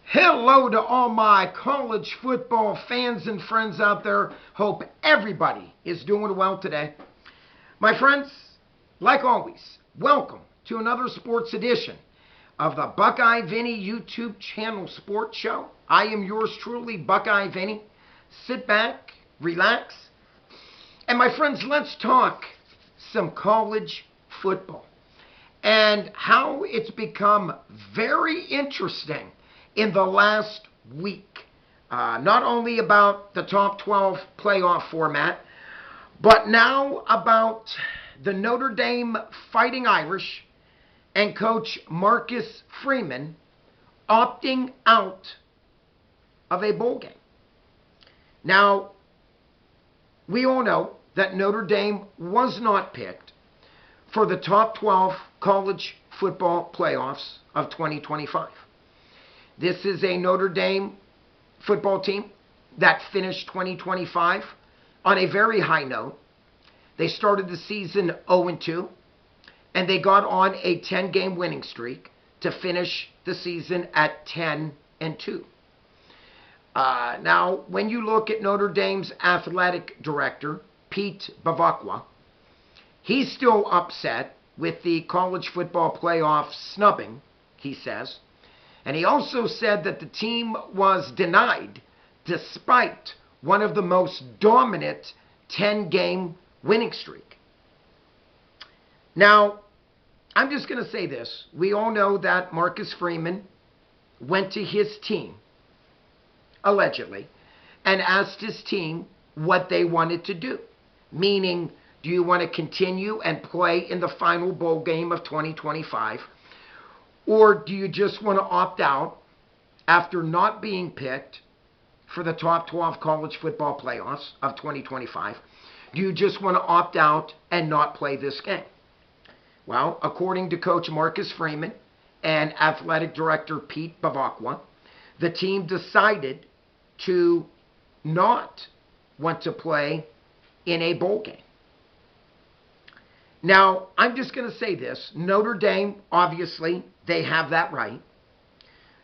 Hello to all my college football fans and friends out there. Hope everybody is doing well today. My friends, like always, welcome to another sports edition of the Buckeye Vinnie YouTube channel sports show. I am yours truly, Buckeye Vinnie. Sit back, relax, and my friends, let's talk some college football and how it's become very interesting in the last week. Not only about the top 12 playoff format, but now about the Notre Dame Fighting Irish and Coach Marcus Freeman opting out of a bowl game. Now, we all know that Notre Dame was not picked for the top 12 college football playoffs of 2025. This is a Notre Dame football team that finished 2025 on a very high note. They started the season 0-2, and they got on a 10-game winning streak to finish the season at 10-2. Now, when you look at Notre Dame's athletic director, Pete Bavacqua, he's still upset with the college football playoff snubbing, he says. And he also said that the team was denied despite one of the most dominant 10-game winning streak. Now, I'm just going to say this. We all know that Marcus Freeman went to his team, allegedly, and asked his team what they wanted to do. Meaning, do you want to continue and play in the final bowl game of 2025? Or do you just want to opt out after not being picked for the top 12 college football playoffs of 2025? Do you just want to opt out and not play this game? Well, according to Coach Marcus Freeman and Athletic Director Pete Bavacqua, the team decided to not want to play in a bowl game. Now, I'm just going to say this. Notre Dame, obviously, they have that right.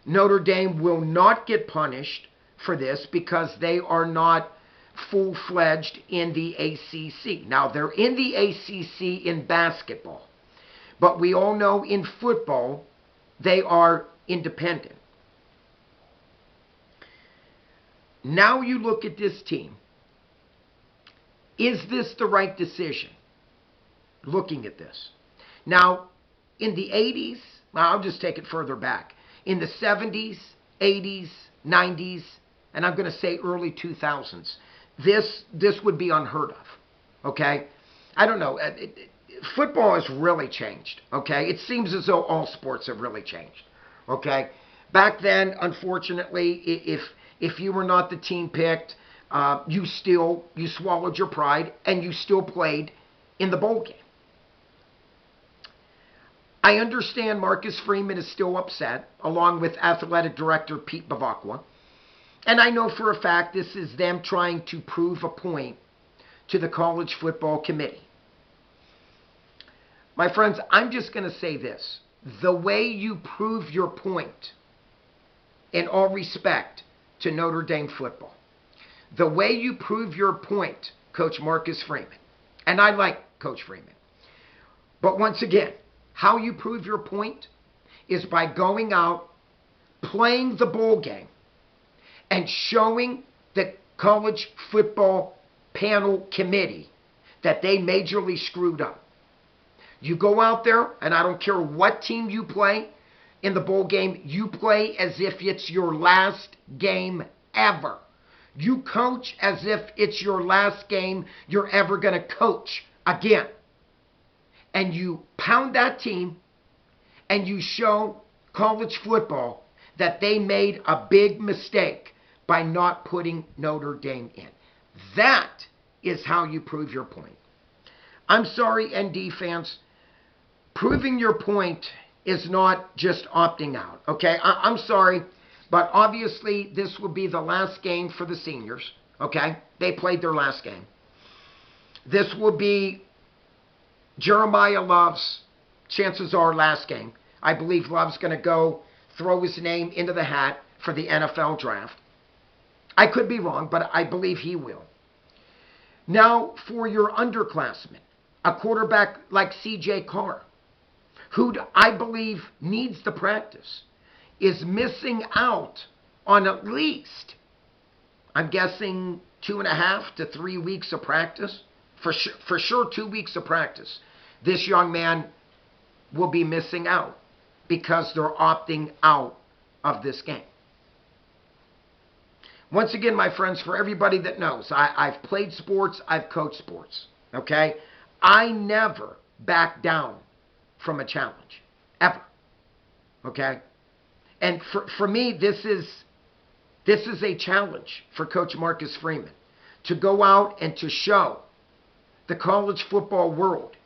Notre Dame will not get punished for this because they are not full-fledged in the ACC. Now, they're in the ACC in basketball. But we all know in football, they are independent. Now you look at this team. Is this the right decision? Looking at this. Now, in the 80s, well, I'll just take it further back. In the 70s, 80s, 90s, and I'm going to say early 2000s, this would be unheard of, okay? I don't know. Football has really changed, okay? It seems as though all sports have really changed, okay? Back then, unfortunately, if you were not the team picked, you swallowed your pride and you still played in the bowl game. I understand Marcus Freeman is still upset, along with Athletic Director Pete Bavacqua. And I know for a fact this is them trying to prove a point to the College Football Committee. My friends, I'm just going to say this. The way you prove your point, in all respect to Notre Dame football, the way you prove your point, Coach Marcus Freeman, and I like Coach Freeman, but once again, how you prove your point is by going out, playing the bowl game, and showing the college football panel committee that they majorly screwed up. You go out there, and I don't care what team you play in the bowl game, you play as if it's your last game ever. You coach as if it's your last game you're ever going to coach again. And you pound that team, and you show college football that they made a big mistake by not putting Notre Dame in. That is how you prove your point. I'm sorry, ND fans. Proving your point is not just opting out, okay? I'm sorry, but obviously this will be the last game for the seniors, okay? They played their last game. This will be Jeremiah Love's, chances are, last game. I believe Love's going to go throw his name into the hat for the NFL draft. I could be wrong, but I believe he will. Now, for your underclassmen, a quarterback like C.J. Carr, who I believe needs the practice, is missing out on at least, I'm guessing, 2.5 to 3 weeks of practice. For sure 2 weeks of practice. This young man will be missing out because they're opting out of this game. Once again, my friends, for everybody that knows, I've played sports, I've coached sports, okay? I never back down from a challenge, ever, okay? And for me, this is a challenge for Coach Marcus Freeman to go out and to show the college football world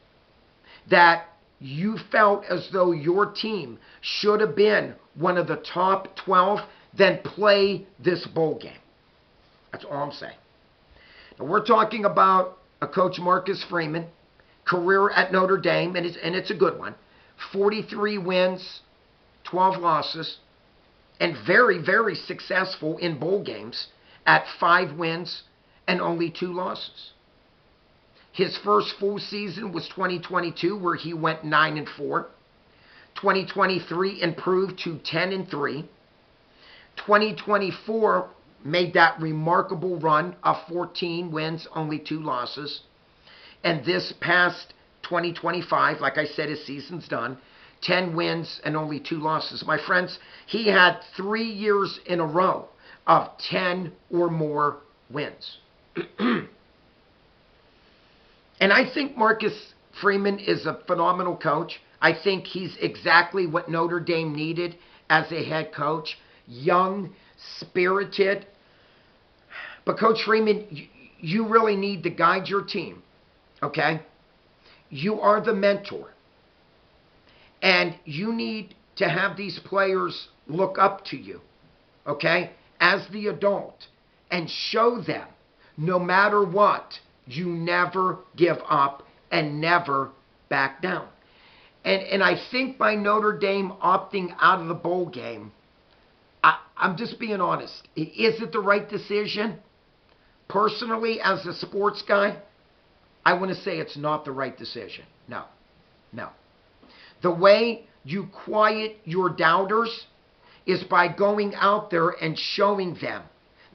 that you felt as though your team should have been one of the top 12, then play this bowl game. That's all I'm saying. Now, we're talking about a Coach Marcus Freeman, career at Notre Dame, and it's a good one. 43 wins, 12 losses, and very, very successful in bowl games at 5 wins and only 2 losses. His first full season was 2022, where he went 9-4. 2023 improved to 10-3. 2024 made that remarkable run of 14 wins, only 2 losses. And this past 2025, like I said, his season's done. 10 wins and only 2 losses. My friends, he had 3 years in a row of 10 or more wins. And I think Marcus Freeman is a phenomenal coach. I think he's exactly what Notre Dame needed as a head coach. Young, spirited. But Coach Freeman, you really need to guide your team, okay? You are the mentor. And you need to have these players look up to you, okay, as the adult, and show them, no matter what, you never give up and never back down. And I think by Notre Dame opting out of the bowl game, I'm just being honest. Is it the right decision? Personally, as a sports guy, I want to say it's not the right decision. No. The way you quiet your doubters is by going out there and showing them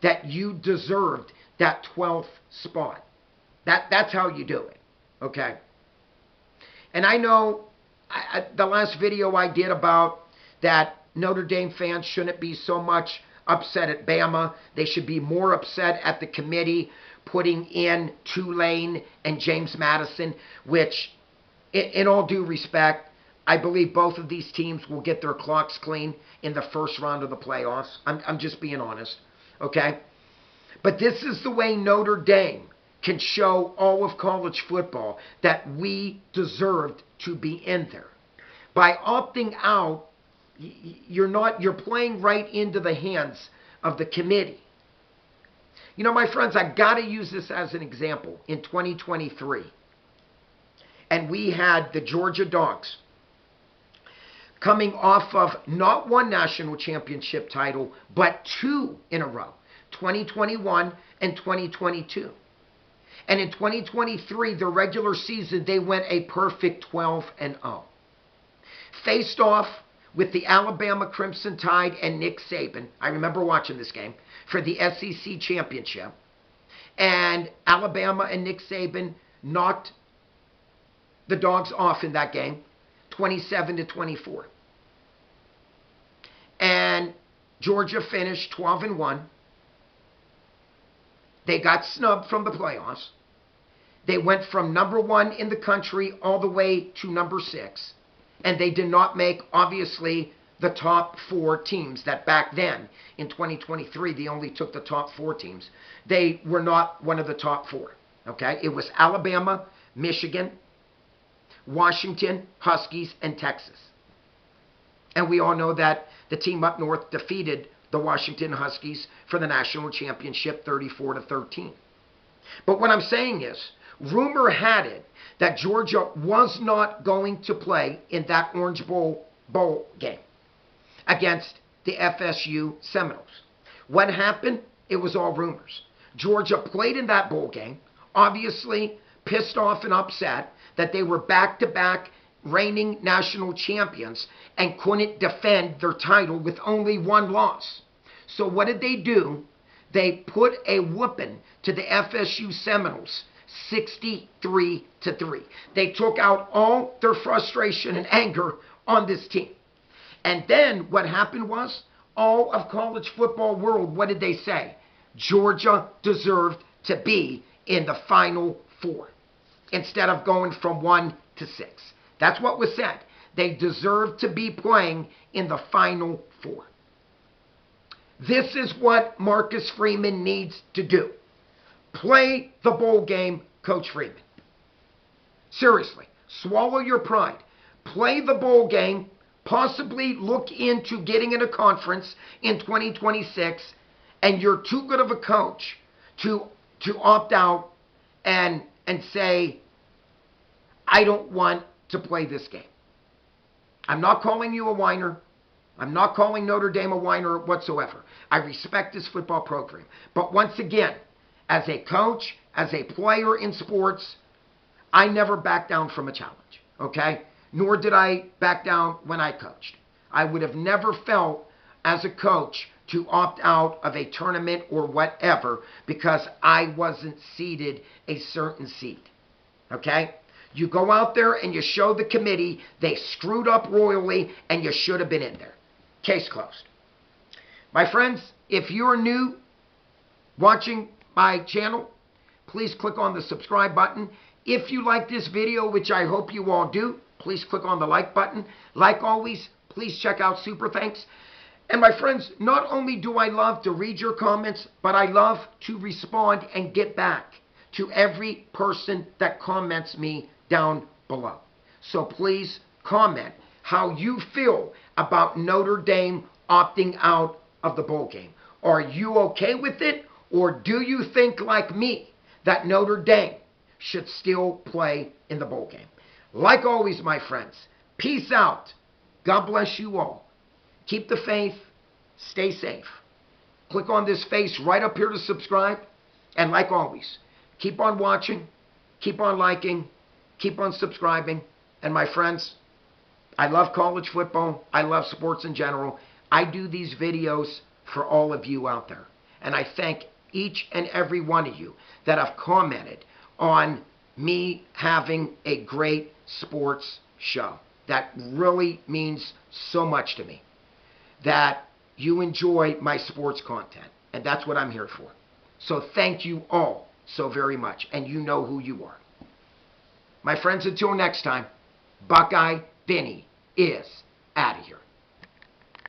that you deserved that 12th spot. That's how you do it, okay? And I know the last video I did about that Notre Dame fans shouldn't be so much upset at Bama. They should be more upset at the committee putting in Tulane and James Madison, which, in all due respect, I believe both of these teams will get their clocks clean in the first round of the playoffs. I'm just being honest, okay? But this is the way Notre Dame can show all of college football that we deserved to be in there. By opting out, you're playing right into the hands of the committee. You know, my friends, I got to use this as an example. In 2023, and we had the Georgia Dogs coming off of not one national championship title, but 2 in a row, 2021 and 2022. And in 2023, the regular season, they went a perfect 12-0. Faced off with the Alabama Crimson Tide and Nick Saban. I remember watching this game for the SEC championship. And Alabama and Nick Saban knocked the Dogs off in that game, 27-24. And Georgia finished 12-1. They got snubbed from the playoffs. They went from number 1 in the country all the way to number 6. And they did not make, obviously, the top 4 teams that back then, in 2023, they only took the top 4 teams. They were not one of the top 4. Okay? It was Alabama, Michigan, Washington, Huskies, and Texas. And we all know that the team up north defeated the Washington Huskies for the national championship 34-13. But what I'm saying is, rumor had it that Georgia was not going to play in that Orange Bowl game against the FSU Seminoles. What happened? It was all rumors. Georgia played in that bowl game, obviously pissed off and upset that they were back-to-back reigning national champions and couldn't defend their title with only one loss. So what did they do? They put a whooping to the FSU Seminoles, 63-3. They took out all their frustration and anger on this team. And then what happened was, all of college football world, what did they say? Georgia deserved to be in the Final Four instead of going from 1 to 6. That's what was said. They deserved to be playing in the Final Four. This is what Marcus Freeman needs to do. Play the bowl game, Coach Freeman. Seriously, swallow your pride. Play the bowl game. Possibly look into getting in a conference in 2026, and you're too good of a coach to opt out and say, I don't want to play this game. I'm not calling you a whiner. I'm not calling Notre Dame a whiner whatsoever. I respect this football program. But once again, as a coach, as a player in sports, I never back down from a challenge, okay? Nor did I back down when I coached. I would have never felt as a coach to opt out of a tournament or whatever because I wasn't seeded a certain seed. Okay? You go out there and you show the committee they screwed up royally and you should have been in there. Case closed. My friends, if you're new watching my channel, please click on the subscribe button. If you like this video, which I hope you all do, please click on the like button. Like always, please check out Super Thanks. And my friends, not only do I love to read your comments, but I love to respond and get back to every person that comments me down below. So please comment how you feel about Notre Dame opting out of the bowl game. Are you okay with it? Or do you think like me that Notre Dame should still play in the bowl game? Like always, my friends, peace out. God bless you all. Keep the faith. Stay safe. Click on this face right up here to subscribe. And like always, keep on watching, keep on liking, keep on subscribing. And my friends, I love college football. I love sports in general. I do these videos for all of you out there. And I thank each and every one of you that have commented on me having a great sports show. That really means so much to me. That you enjoy my sports content. And that's what I'm here for. So thank you all so very much. And you know who you are. My friends, until next time, Buckeye Vinny is out of here.